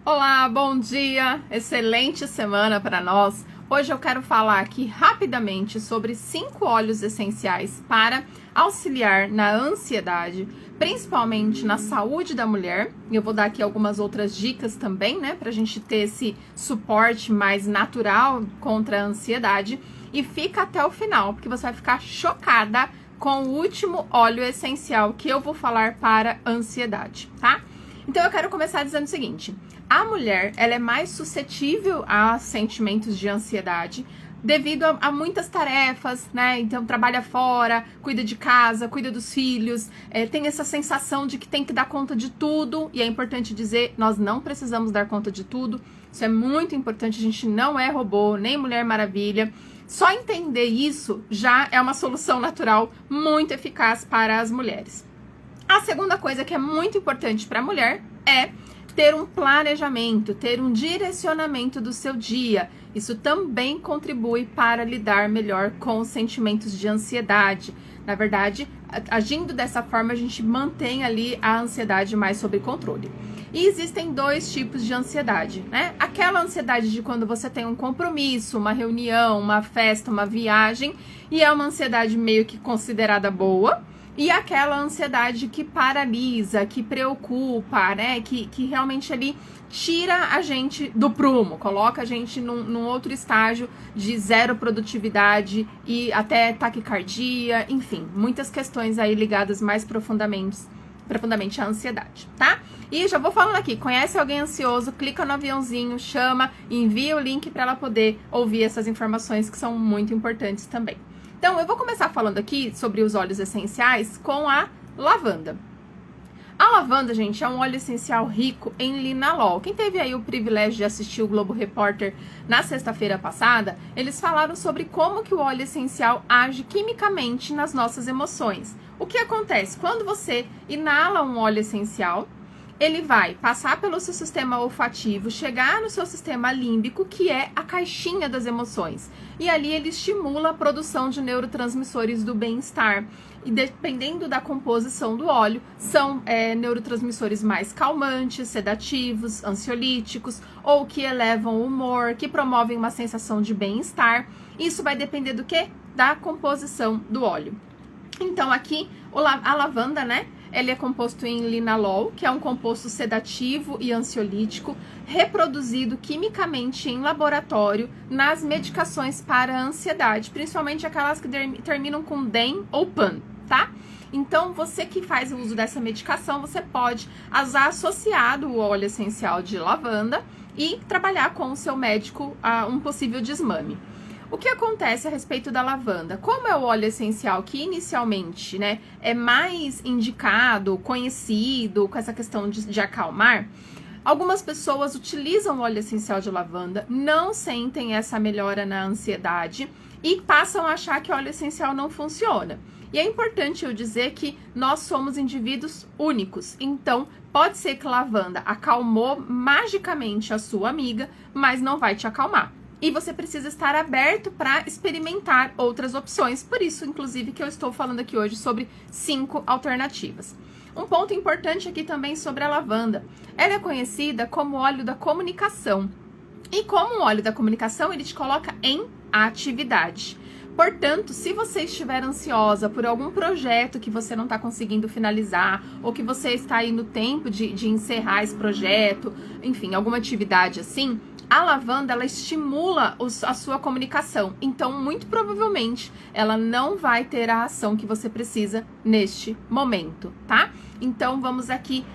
Olá, bom dia, excelente semana para nós. Hoje eu quero falar aqui rapidamente sobre 5 óleos essenciais para auxiliar na ansiedade, principalmente na saúde da mulher. E eu vou dar aqui algumas outras dicas também, né, para a gente ter esse suporte mais natural contra a ansiedade. E fica até o final, porque você vai ficar chocada com o último óleo essencial que eu vou falar para ansiedade, tá? Então eu quero começar dizendo o seguinte: a mulher, ela é mais suscetível a sentimentos de ansiedade devido a muitas tarefas, né? Então trabalha fora, cuida de casa, cuida dos filhos, tem essa sensação de que tem que dar conta de tudo. E é importante dizer, nós não precisamos dar conta de tudo. Isso é muito importante, a gente não é robô, nem Mulher Maravilha. Só entender isso já é uma solução natural muito eficaz para as mulheres. A segunda coisa que é muito importante para a mulher é ter um planejamento, ter um direcionamento do seu dia. Isso também contribui para lidar melhor com os sentimentos de ansiedade. Na verdade, agindo dessa forma, a gente mantém ali a ansiedade mais sob controle. E existem 2 tipos de ansiedade, né? Aquela ansiedade de quando você tem um compromisso, uma reunião, uma festa, uma viagem, e é uma ansiedade meio que considerada boa. E aquela ansiedade que paralisa, que preocupa, né? Que realmente ali tira a gente do prumo, coloca a gente num outro estágio de zero produtividade e até taquicardia, enfim, muitas questões aí ligadas mais profundamente à ansiedade, tá? E já vou falando aqui, conhece alguém ansioso, clica no aviãozinho, chama, envia o link para ela poder ouvir essas informações que são muito importantes também. Então, eu vou começar falando aqui sobre os óleos essenciais com a lavanda. A lavanda, gente, é um óleo essencial rico em linalol. Quem teve aí o privilégio de assistir o Globo Repórter na sexta-feira passada, eles falaram sobre como que o óleo essencial age quimicamente nas nossas emoções. O que acontece? Quando você inala um óleo essencial, ele vai passar pelo seu sistema olfativo, chegar no seu sistema límbico, que é a caixinha das emoções. E ali ele estimula a produção de neurotransmissores do bem-estar. E dependendo da composição do óleo, são neurotransmissores mais calmantes, sedativos, ansiolíticos, ou que elevam o humor, que promovem uma sensação de bem-estar. Isso vai depender do quê? Da composição do óleo. Então aqui, a lavanda, né? Ele é composto em linalol, que é um composto sedativo e ansiolítico, reproduzido quimicamente em laboratório nas medicações para a ansiedade, principalmente aquelas que terminam com DEM ou PAN, tá? Então, você que faz o uso dessa medicação, você pode usar associado o óleo essencial de lavanda e trabalhar com o seu médico um possível desmame. O que acontece a respeito da lavanda? Como é o óleo essencial que inicialmente, né, é mais indicado, conhecido, com essa questão de acalmar, algumas pessoas utilizam o óleo essencial de lavanda, não sentem essa melhora na ansiedade e passam a achar que o óleo essencial não funciona. E é importante eu dizer que nós somos indivíduos únicos, então pode ser que lavanda acalmou magicamente a sua amiga, mas não vai te acalmar. E você precisa estar aberto para experimentar outras opções. Por isso, inclusive, que eu estou falando aqui hoje sobre 5 alternativas. Um ponto importante aqui também sobre a lavanda. Ela é conhecida como óleo da comunicação. E como um óleo da comunicação, ele te coloca em atividade. Portanto, se você estiver ansiosa por algum projeto que você não está conseguindo finalizar, ou que você está aí no tempo de encerrar esse projeto, enfim, alguma atividade assim, a lavanda, ela estimula a sua comunicação. Então, muito provavelmente, ela não vai ter a ação que você precisa neste momento, tá? Então, vamos aqui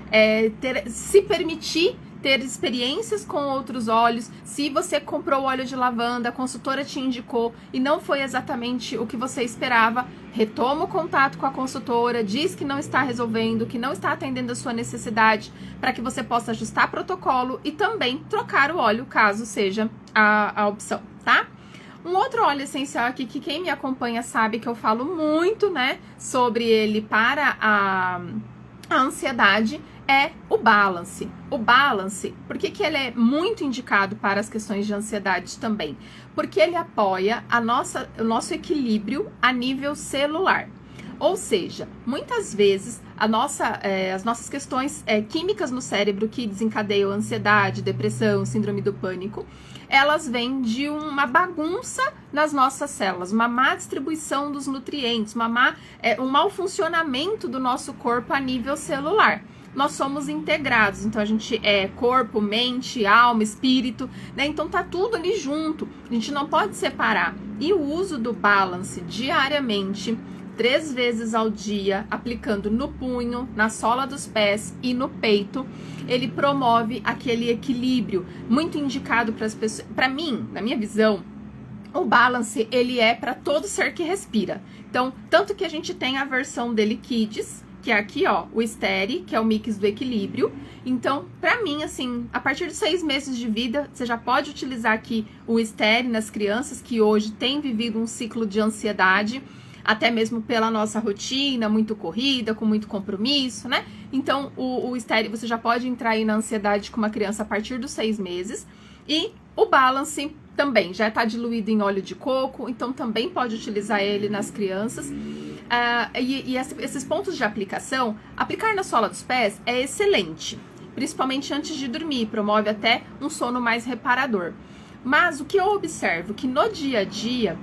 se permitir ter experiências com outros óleos. Se você comprou óleo de lavanda, a consultora te indicou e não foi exatamente o que você esperava, retoma o contato com a consultora, diz que não está resolvendo, que não está atendendo a sua necessidade, para que você possa ajustar protocolo e também trocar o óleo, caso seja a opção, tá? Um outro óleo essencial aqui, que quem me acompanha sabe que eu falo muito, né, sobre ele para a ansiedade, é o Balance. O Balance, por que ele é muito indicado para as questões de ansiedade também? Porque ele apoia o nosso equilíbrio a nível celular. Ou seja, muitas vezes as nossas questões químicas no cérebro que desencadeiam ansiedade, depressão, síndrome do pânico, elas vêm de uma bagunça nas nossas células, uma má distribuição dos nutrientes, um mau funcionamento do nosso corpo a nível celular. Nós somos integrados, então a gente é corpo, mente, alma, espírito, né? Então tá tudo ali junto, a gente não pode separar. E o uso do balance diariamente, 3 vezes ao dia, aplicando no punho, na sola dos pés e no peito, ele promove aquele equilíbrio muito indicado para as pessoas. Para mim, na minha visão, o balance ele é para todo ser que respira. Então, tanto que a gente tem a versão dele Kids, que é aqui, ó, o Steri, que é o mix do equilíbrio. Então, pra mim, assim, a partir de 6 meses de vida, você já pode utilizar aqui o Steri nas crianças que hoje têm vivido um ciclo de ansiedade, até mesmo pela nossa rotina, muito corrida, com muito compromisso, né? Então, o Steri, você já pode entrar aí na ansiedade com uma criança a partir dos 6 meses. E o Balance também já está diluído em óleo de coco, então também pode utilizar ele nas crianças. Esses pontos de aplicação, aplicar na sola dos pés é excelente, principalmente antes de dormir, promove até um sono mais reparador. Mas o que eu observo que no dia a dia,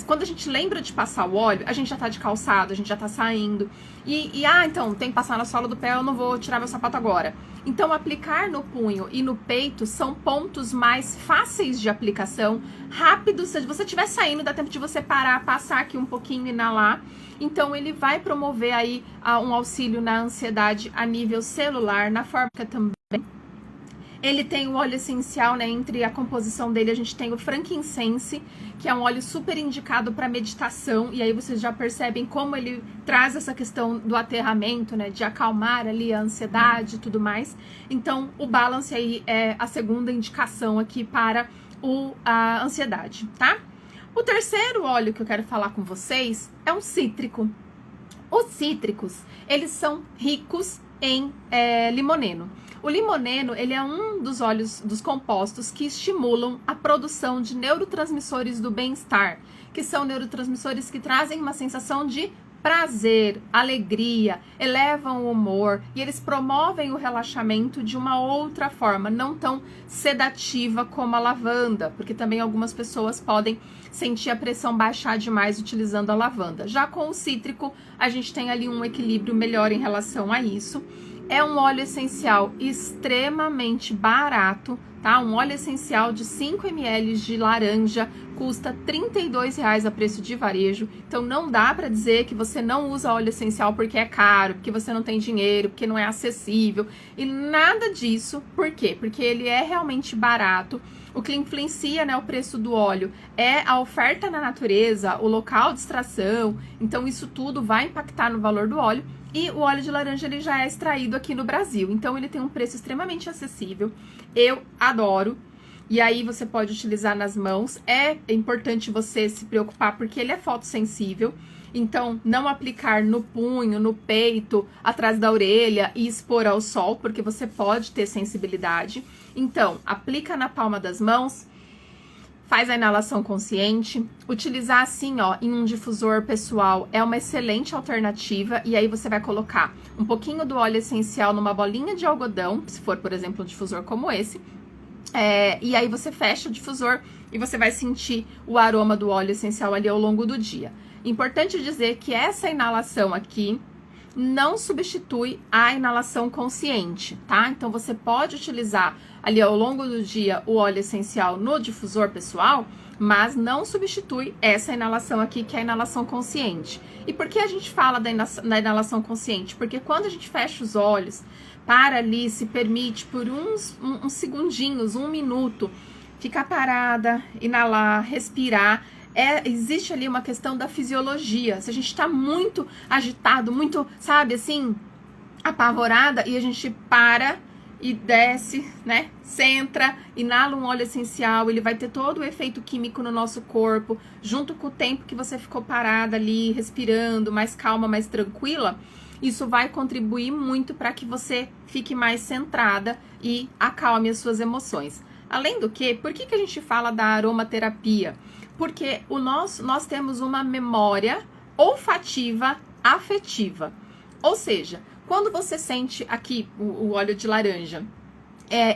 quando a gente lembra de passar o óleo, a gente já tá de calçado, a gente já tá saindo. Então, tem que passar na sola do pé, eu não vou tirar meu sapato agora. Então, aplicar no punho e no peito são pontos mais fáceis de aplicação, rápidos. Se você estiver saindo, dá tempo de você parar, passar aqui um pouquinho e inalar. Então, ele vai promover aí um auxílio na ansiedade a nível celular, na forma que também. Ele tem o óleo essencial, né? Entre a composição dele, a gente tem o frankincense, que é um óleo super indicado para meditação. E aí vocês já percebem como ele traz essa questão do aterramento, né? De acalmar ali a ansiedade e tudo mais. Então, o Balance aí é a segunda indicação aqui para a ansiedade, tá? O terceiro óleo que eu quero falar com vocês é um cítrico. Os cítricos, eles são ricos em limoneno. O limoneno, ele é um dos óleos, dos compostos que estimulam a produção de neurotransmissores do bem-estar, que são neurotransmissores que trazem uma sensação de prazer, alegria, elevam o humor e eles promovem o relaxamento de uma outra forma, não tão sedativa como a lavanda, porque também algumas pessoas podem sentir a pressão baixar demais utilizando a lavanda. Já com o cítrico, a gente tem ali um equilíbrio melhor em relação a isso. É um óleo essencial extremamente barato, tá? Um óleo essencial de 5 ml de laranja custa R$ 32,00 a preço de varejo. Então não dá para dizer que você não usa óleo essencial porque é caro, porque você não tem dinheiro, porque não é acessível e nada disso. Por quê? Porque ele é realmente barato. O que influencia, né, o preço do óleo é a oferta na natureza, o local de extração. Então isso tudo vai impactar no valor do óleo. E o óleo de laranja ele já é extraído aqui no Brasil, então ele tem um preço extremamente acessível. Eu adoro. E aí você pode utilizar nas mãos. É importante você se preocupar porque ele é fotossensível. Então, não aplicar no punho, no peito, atrás da orelha e expor ao sol, porque você pode ter sensibilidade. Então, aplica na palma das mãos. Faz a inalação consciente. Utilizar assim, ó, em um difusor pessoal é uma excelente alternativa. E aí você vai colocar um pouquinho do óleo essencial numa bolinha de algodão, se for, por exemplo, um difusor como esse. E aí você fecha o difusor e você vai sentir o aroma do óleo essencial ali ao longo do dia. Importante dizer que essa inalação aqui não substitui a inalação consciente, tá? Então você pode utilizar ali ao longo do dia o óleo essencial no difusor pessoal, mas não substitui essa inalação aqui, que é a inalação consciente. E por que a gente fala da inalação consciente? Porque quando a gente fecha os olhos, para ali, se permite por uns segundinhos, 1 minuto, ficar parada, inalar, respirar. Existe ali uma questão da fisiologia. Se a gente tá muito agitado, muito, sabe, assim, apavorada, e a gente para e desce, né, centra, inala um óleo essencial, ele vai ter todo o efeito químico no nosso corpo, junto com o tempo que você ficou parada ali, respirando, mais calma, mais tranquila. Isso vai contribuir muito para que você fique mais centrada e acalme as suas emoções. Além do que, por que a gente fala da aromaterapia? Porque nós temos uma memória olfativa afetiva. Ou seja, quando você sente aqui o óleo de laranja,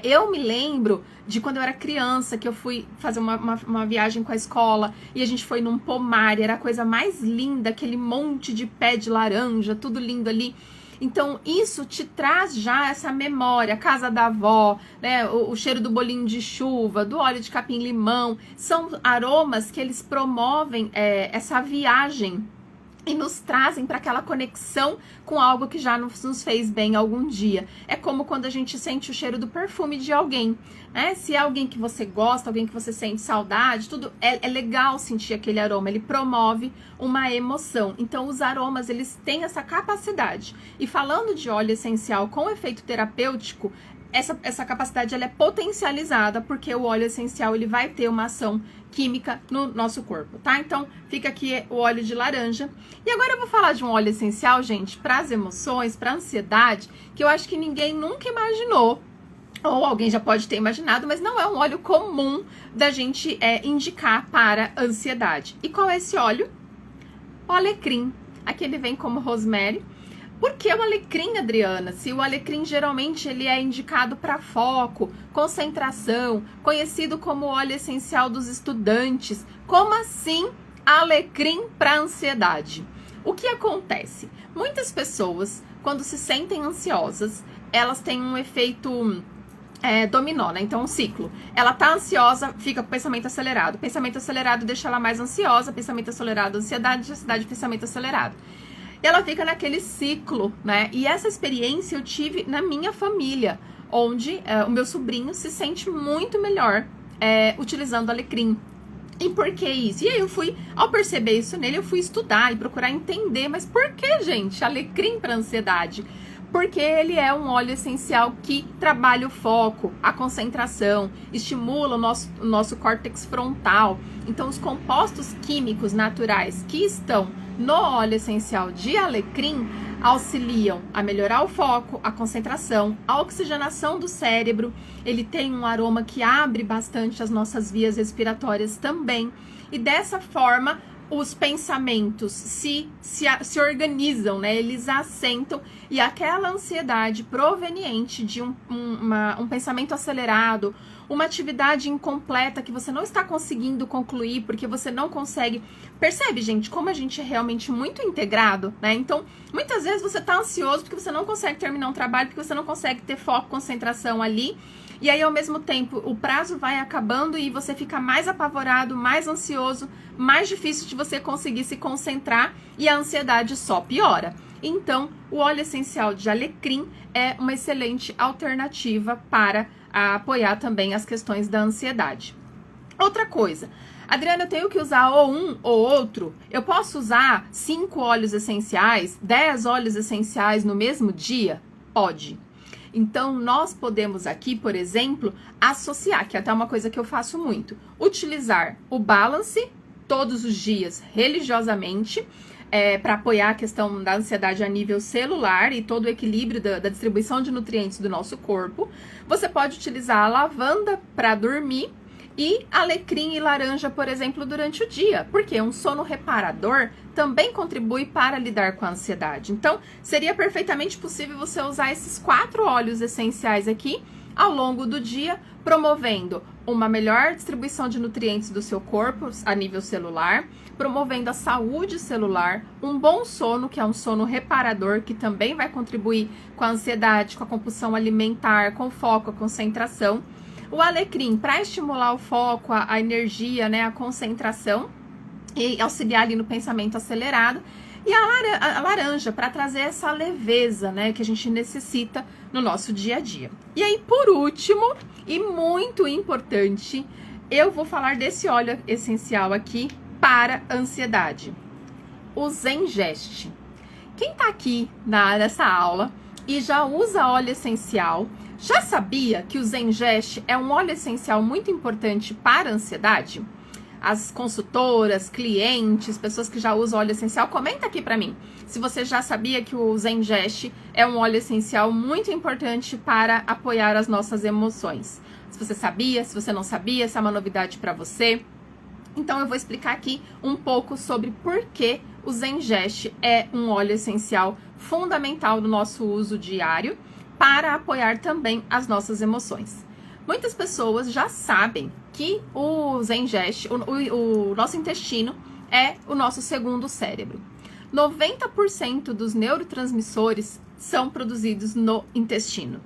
eu me lembro de quando eu era criança, que eu fui fazer uma viagem com a escola e a gente foi num pomar, e era a coisa mais linda, aquele monte de pé de laranja, tudo lindo ali. Então, isso te traz já essa memória, a casa da avó, né, o cheiro do bolinho de chuva, do óleo de capim-limão. São aromas que eles promovem essa viagem e nos trazem para aquela conexão com algo que já nos fez bem algum dia. É como quando a gente sente o cheiro do perfume de alguém, né? Se é alguém que você gosta, alguém que você sente saudade, tudo é legal sentir aquele aroma, ele promove uma emoção. Então os aromas, eles têm essa capacidade. E falando de óleo essencial com efeito terapêutico, essa capacidade ela é potencializada porque o óleo essencial ele vai ter uma ação química no nosso corpo, tá? Então, fica aqui o óleo de laranja. E agora eu vou falar de um óleo essencial, gente, para as emoções, para a ansiedade, que eu acho que ninguém nunca imaginou, ou alguém já pode ter imaginado, mas não é um óleo comum da gente indicar para ansiedade. E qual é esse óleo? O alecrim. Aqui ele vem como rosemary. Por que o alecrim, Adriana? Se o alecrim geralmente ele é indicado para foco, concentração, conhecido como óleo essencial dos estudantes, como assim alecrim para ansiedade? O que acontece? Muitas pessoas, quando se sentem ansiosas, elas têm um efeito dominó, né? Então, um ciclo. Ela tá ansiosa, fica com pensamento acelerado. Pensamento acelerado deixa ela mais ansiosa, pensamento acelerado, ansiedade, pensamento acelerado. Ela fica naquele ciclo, né? E essa experiência eu tive na minha família, onde o meu sobrinho se sente muito melhor utilizando alecrim. E por que isso? E aí ao perceber isso nele, eu fui estudar e procurar entender, mas por que, gente, alecrim para ansiedade? Porque ele é um óleo essencial que trabalha o foco, a concentração, estimula o nosso córtex frontal. Então, os compostos químicos naturais que estão no óleo essencial de alecrim auxiliam a melhorar o foco, a concentração, a oxigenação do cérebro. Ele tem um aroma que abre bastante as nossas vias respiratórias também. E dessa forma, os pensamentos se organizam, né? Eles assentam e aquela ansiedade proveniente de um pensamento acelerado, uma atividade incompleta que você não está conseguindo concluir porque você não consegue. Percebe, gente, como a gente é realmente muito integrado, né? Então, muitas vezes você está ansioso porque você não consegue terminar um trabalho, porque você não consegue ter foco, concentração ali. E aí, ao mesmo tempo, o prazo vai acabando e você fica mais apavorado, mais ansioso, mais difícil de você conseguir se concentrar e a ansiedade só piora. Então, o óleo essencial de alecrim é uma excelente alternativa para apoiar também as questões da ansiedade. Outra coisa, Adriana, eu tenho que usar ou um ou outro? Eu posso usar 5 óleos essenciais, 10 óleos essenciais no mesmo dia? Pode. Então, nós podemos aqui, por exemplo, associar, que é até uma coisa que eu faço muito, utilizar o Balance todos os dias, religiosamente, para apoiar a questão da ansiedade a nível celular e todo o equilíbrio da distribuição de nutrientes do nosso corpo. Você pode utilizar a lavanda para dormir e alecrim e laranja, por exemplo, durante o dia, porque um sono reparador também contribui para lidar com a ansiedade. Então, seria perfeitamente possível você usar esses 4 óleos essenciais aqui ao longo do dia, promovendo uma melhor distribuição de nutrientes do seu corpo a nível celular, promovendo a saúde celular, um bom sono, que é um sono reparador, que também vai contribuir com a ansiedade, com a compulsão alimentar, com foco, a concentração. O alecrim para estimular o foco, a energia, né, a concentração e auxiliar ali no pensamento acelerado. E a laranja para trazer essa leveza, né, que a gente necessita no nosso dia a dia. E aí, por último, e muito importante, eu vou falar desse óleo essencial aqui para ansiedade. O Zengest. Quem tá aqui nessa aula e já usa óleo essencial, já sabia que o Zengest é um óleo essencial muito importante para a ansiedade? As consultoras, clientes, pessoas que já usam óleo essencial, comenta aqui pra mim se você já sabia que o Zengest é um óleo essencial muito importante para apoiar as nossas emoções. Se você sabia, se você não sabia, se é uma novidade pra você. Então eu vou explicar aqui um pouco sobre por que o Zengest é um óleo essencial fundamental no nosso uso diário para apoiar também as nossas emoções. Muitas pessoas já sabem que o Zengest, o nosso intestino, é o nosso segundo cérebro. 90% dos neurotransmissores são produzidos no intestino.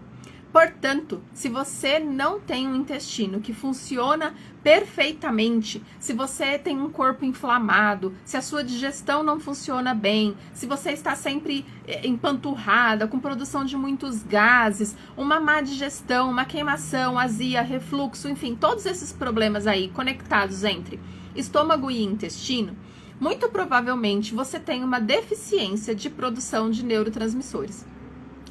Portanto, se você não tem um intestino que funciona perfeitamente, se você tem um corpo inflamado, se a sua digestão não funciona bem, se você está sempre empanturrada, com produção de muitos gases, uma má digestão, uma queimação, azia, refluxo, enfim, todos esses problemas aí conectados entre estômago e intestino, muito provavelmente você tem uma deficiência de produção de neurotransmissores.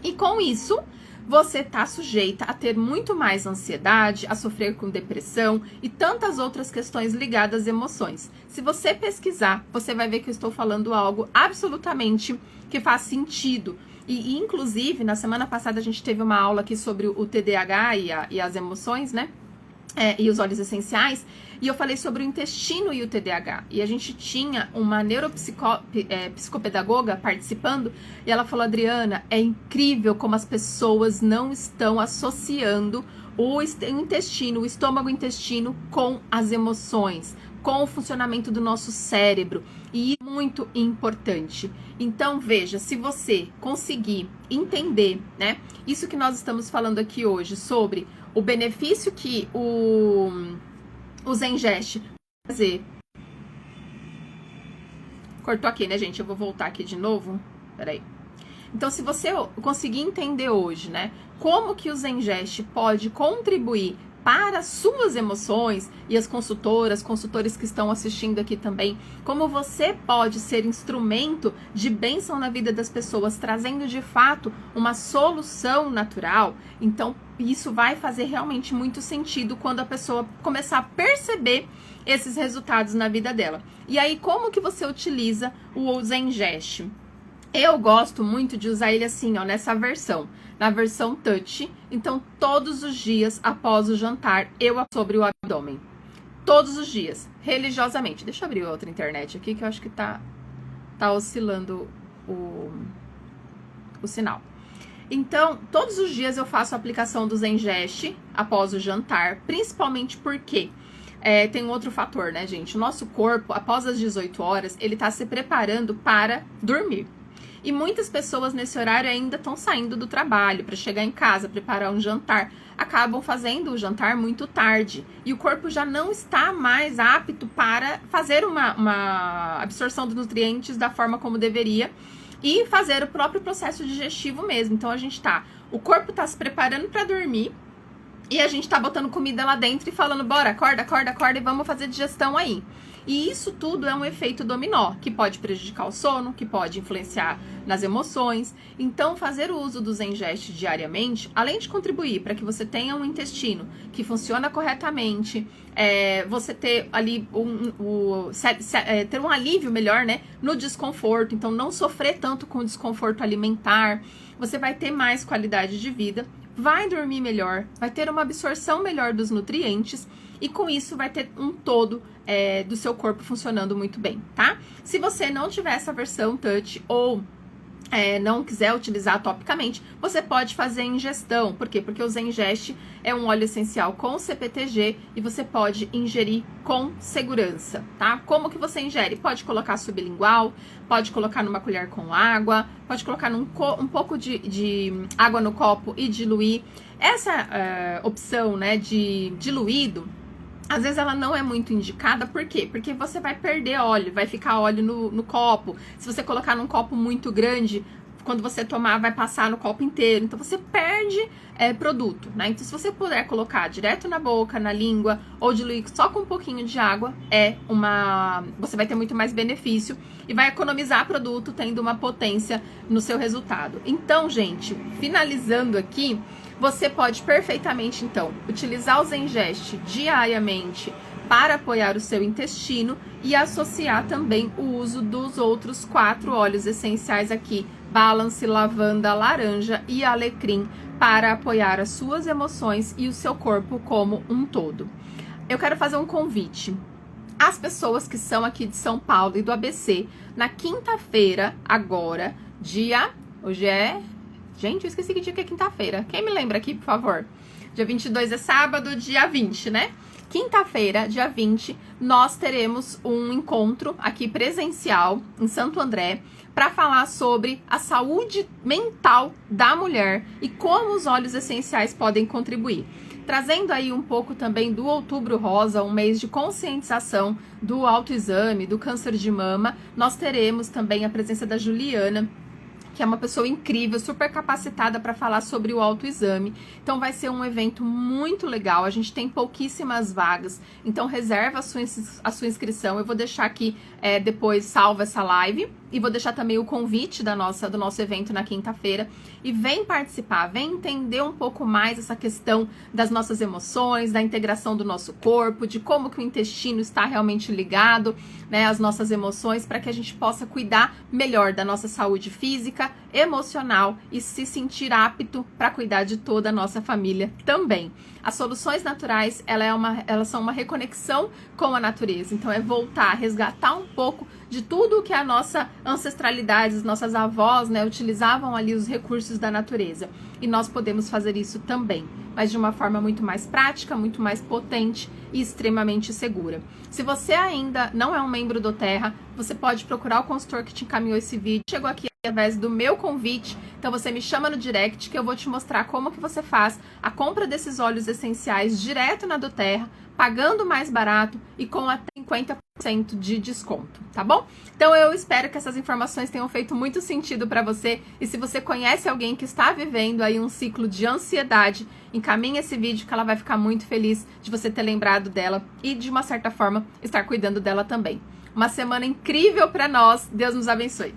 E com isso, você está sujeita a ter muito mais ansiedade, a sofrer com depressão e tantas outras questões ligadas às emoções. Se você pesquisar, você vai ver que eu estou falando algo absolutamente que faz sentido. E inclusive, na semana passada a gente teve uma aula aqui sobre o TDAH e as emoções, né? E os óleos essenciais, e eu falei sobre o intestino e o TDAH, e a gente tinha uma neuropsicopedagoga participando, e ela falou: Adriana, é incrível como as pessoas não estão associando o intestino, o estômago-intestino com as emoções, com o funcionamento do nosso cérebro, e é muito importante. Então veja, se você conseguir entender, né, isso que nós estamos falando aqui hoje sobre o benefício que o Zengest vai fazer. Cortou aqui, né, gente? Eu vou voltar aqui de novo. Peraí. Então, se você conseguir entender hoje, né, como que o Zengest pode contribuir para as suas emoções, e as consultores que estão assistindo aqui também, como você pode ser instrumento de bênção na vida das pessoas, trazendo de fato uma solução natural, então isso vai fazer realmente muito sentido quando a pessoa começar a perceber esses resultados na vida dela. E aí, como que você utiliza o Zengest? Eu gosto muito de usar ele assim, ó, nessa versão, na versão touch. Então, todos os dias após o jantar, eu sobre o abdômen. Todos os dias, religiosamente. Deixa eu abrir outra internet aqui, que eu acho que tá oscilando o sinal. Então, todos os dias eu faço a aplicação do Zengest após o jantar, principalmente porque tem um outro fator, né, gente? O nosso corpo, após as 18 horas, ele tá se preparando para dormir. E muitas pessoas nesse horário ainda estão saindo do trabalho para chegar em casa, preparar um jantar. Acabam fazendo o jantar muito tarde. E o corpo já não está mais apto para fazer uma absorção dos nutrientes da forma como deveria e fazer o próprio processo digestivo mesmo. Então o corpo está se preparando para dormir e a gente está botando comida lá dentro e falando: bora, acorda, acorda, acorda e vamos fazer digestão aí. E isso tudo é um efeito dominó, que pode prejudicar o sono, que pode influenciar nas emoções. Então, fazer o uso do Zengest diariamente, além de contribuir para que você tenha um intestino que funciona corretamente, você ter ali ter um alívio melhor, né, no desconforto, então não sofrer tanto com o desconforto alimentar, você vai ter mais qualidade de vida, vai dormir melhor, vai ter uma absorção melhor dos nutrientes, e com isso vai ter um todo do seu corpo funcionando muito bem, tá? Se você não tiver essa versão touch ou não quiser utilizar topicamente, você pode fazer ingestão. Por quê? Porque o Zengest é um óleo essencial com CPTG e você pode ingerir com segurança, tá? Como que você ingere? Pode colocar sublingual, pode colocar numa colher com água, pode colocar um pouco de água no copo e diluir. Essa opção, né, de diluído, às vezes ela não é muito indicada. Por quê? Porque você vai perder óleo, vai ficar óleo no copo. Se você colocar num copo muito grande, quando você tomar, vai passar no copo inteiro. Então, você perde produto, né? Então, se você puder colocar direto na boca, na língua, ou diluir só com um pouquinho de água, você vai ter muito mais benefício e vai economizar produto, tendo uma potência no seu resultado. Então, gente, finalizando aqui, você pode perfeitamente, então, utilizar o Zengest diariamente para apoiar o seu intestino e associar também o uso dos outros 4 óleos essenciais aqui, Balance, lavanda, laranja e alecrim, para apoiar as suas emoções e o seu corpo como um todo. Eu quero fazer um convite. As pessoas que são aqui de São Paulo e do ABC, na quinta-feira, agora, hoje é... Gente, eu esqueci que dia que é quinta-feira. Quem me lembra aqui, por favor? Dia 22 é sábado, dia 20, né? Quinta-feira, dia 20, nós teremos um encontro aqui presencial em Santo André para falar sobre a saúde mental da mulher e como os óleos essenciais podem contribuir. Trazendo aí um pouco também do Outubro Rosa, um mês de conscientização do autoexame, do câncer de mama, nós teremos também a presença da Juliana, que é uma pessoa incrível, super capacitada para falar sobre o autoexame. Então vai ser um evento muito legal, a gente tem pouquíssimas vagas, então reserva a sua inscrição. Eu vou deixar aqui depois salva essa live e vou deixar também o convite do nosso evento na quinta-feira. E vem participar, vem entender um pouco mais essa questão das nossas emoções, da integração do nosso corpo, de como que o intestino está realmente ligado, né, às nossas emoções, para que a gente possa cuidar melhor da nossa saúde física, emocional e se sentir apto para cuidar de toda a nossa família também. As soluções naturais, elas são uma reconexão com a natureza. Então é voltar, resgatar um pouco de tudo que a nossa ancestralidade, as nossas avós, né, utilizavam ali os recursos da natureza. E nós podemos fazer isso também, mas de uma forma muito mais prática, muito mais potente e extremamente segura. Se você ainda não é um membro do Terra, você pode procurar o consultor que te encaminhou esse vídeo. Chegou aqui através do meu convite, então você me chama no direct que eu vou te mostrar como que você faz a compra desses óleos essenciais direto na do Terra, pagando mais barato e com até 50% de desconto, tá bom? Então eu espero que essas informações tenham feito muito sentido para você, e se você conhece alguém que está vivendo aí um ciclo de ansiedade, encaminhe esse vídeo que ela vai ficar muito feliz de você ter lembrado dela e de uma certa forma estar cuidando dela também. Uma semana incrível para nós, Deus nos abençoe.